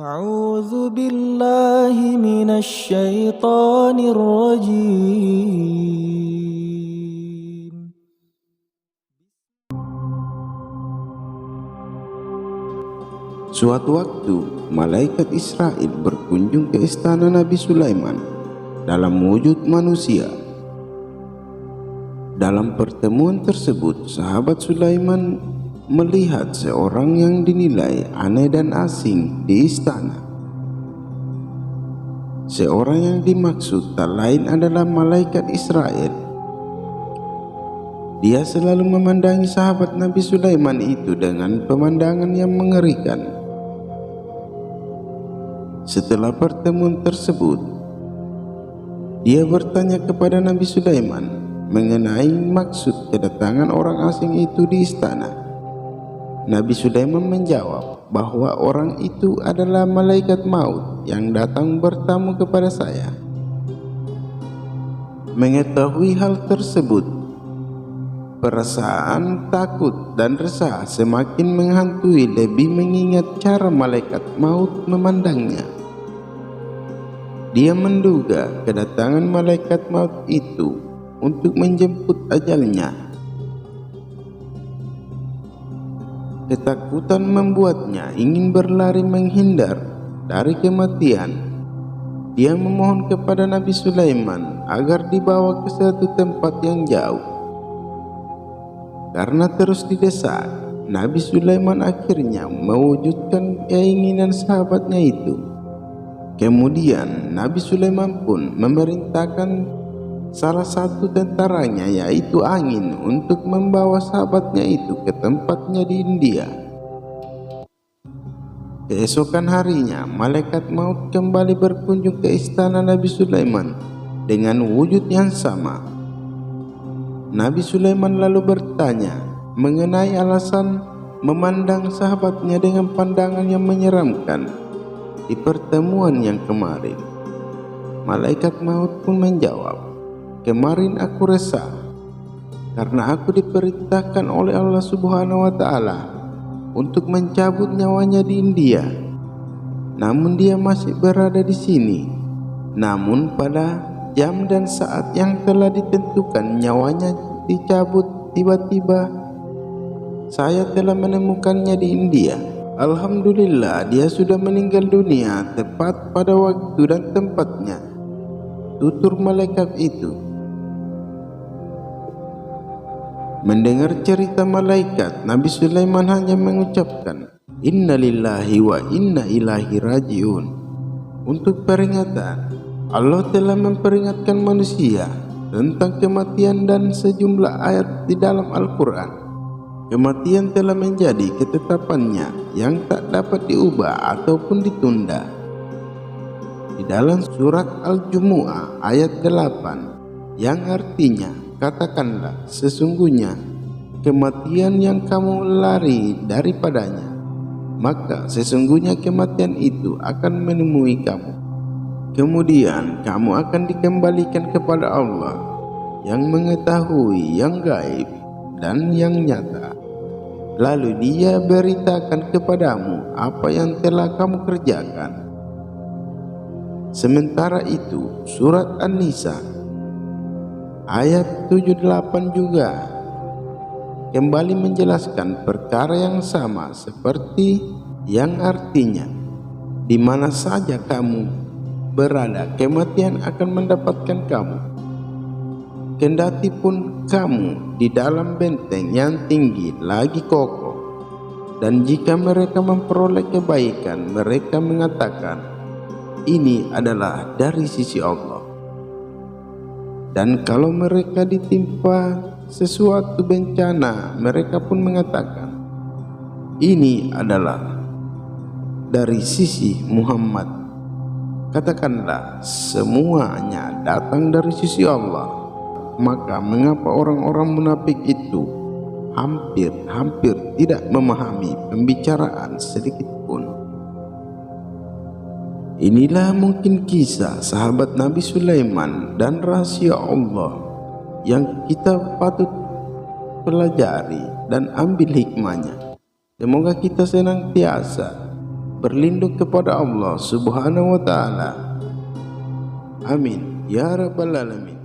أعوذ بالله من الشيطان الرجيم. Suatu waktu, malaikat Israel berkunjung ke istana Nabi Sulaiman dalam wujud manusia. Dalam pertemuan tersebut, sahabat Sulaiman melihat seorang yang dinilai aneh dan asing di istana. Seorang yang dimaksud tak lain adalah malaikat Israel. Dia selalu memandangi sahabat Nabi Sulaiman itu dengan pemandangan yang mengerikan. Setelah pertemuan tersebut, dia bertanya kepada Nabi Sulaiman mengenai maksud kedatangan orang asing itu di istana. Nabi Sulaiman menjawab bahwa orang itu adalah malaikat maut yang datang bertamu kepada saya. Mengetahui hal tersebut, perasaan takut dan resah semakin menghantui, lebih mengingat cara malaikat maut memandangnya. Dia menduga kedatangan malaikat maut itu untuk menjemput ajalnya. Ketakutan membuatnya ingin berlari menghindar dari kematian. Dia memohon kepada Nabi Sulaiman agar dibawa ke suatu tempat yang jauh. Karena terus didesak, Nabi Sulaiman akhirnya mewujudkan keinginan sahabatnya itu. Kemudian Nabi Sulaiman pun memerintahkan salah satu tentaranya, yaitu angin, untuk membawa sahabatnya itu ke tempatnya di India. Keesokan harinya, malaikat maut kembali berkunjung ke istana Nabi Sulaiman dengan wujud yang sama. Nabi Sulaiman lalu bertanya mengenai alasan memandang sahabatnya dengan pandangan yang menyeramkan di pertemuan yang kemarin. Malaikat maut pun menjawab, "Kemarin aku resah karena aku diperintahkan oleh Allah Subhanahu wa Ta'ala untuk mencabut nyawanya di India. Namun dia masih berada di sini. Namun pada jam dan saat yang telah ditentukan nyawanya dicabut, tiba-tiba saya telah menemukannya di India. Alhamdulillah, dia sudah meninggal dunia tepat pada waktu dan tempatnya," tutur malaikat itu. Mendengar cerita malaikat, Nabi Sulaiman hanya mengucapkan, "Innalillahi wa inna ilaihi rajiun." Untuk peringatan, Allah telah memperingatkan manusia tentang kematian dan sejumlah ayat di dalam Al-Quran. Kematian telah menjadi ketetapannya yang tak dapat diubah ataupun ditunda. Di dalam surat Al-Jumu'ah ayat 8 yang artinya, "Katakanlah, sesungguhnya kematian yang kamu lari daripadanya, maka sesungguhnya kematian itu akan menemui kamu. Kemudian kamu akan dikembalikan kepada Allah yang mengetahui yang gaib dan yang nyata. Lalu dia beritakan kepadamu apa yang telah kamu kerjakan." Sementara itu, surat An-Nisa ayat 78 juga kembali menjelaskan perkara yang sama seperti yang artinya, "Di mana saja kamu berada, kematian akan mendapatkan kamu. Kendati pun kamu di dalam benteng yang tinggi lagi kokoh, dan jika mereka memperoleh kebaikan, mereka mengatakan, ini adalah dari sisi Allah. Dan kalau mereka ditimpa sesuatu bencana, mereka pun mengatakan, ini adalah dari sisi Muhammad. Katakanlah, semuanya datang dari sisi Allah. Maka mengapa orang-orang munafik itu hampir tidak memahami pembicaraan sedikit pun?" Inilah mungkin kisah sahabat Nabi Sulaiman dan rahasia Allah yang kita patut pelajari dan ambil hikmahnya. Semoga kita senantiasa berlindung kepada Allah Subhanahu wa taala. Amin ya rabbal alamin.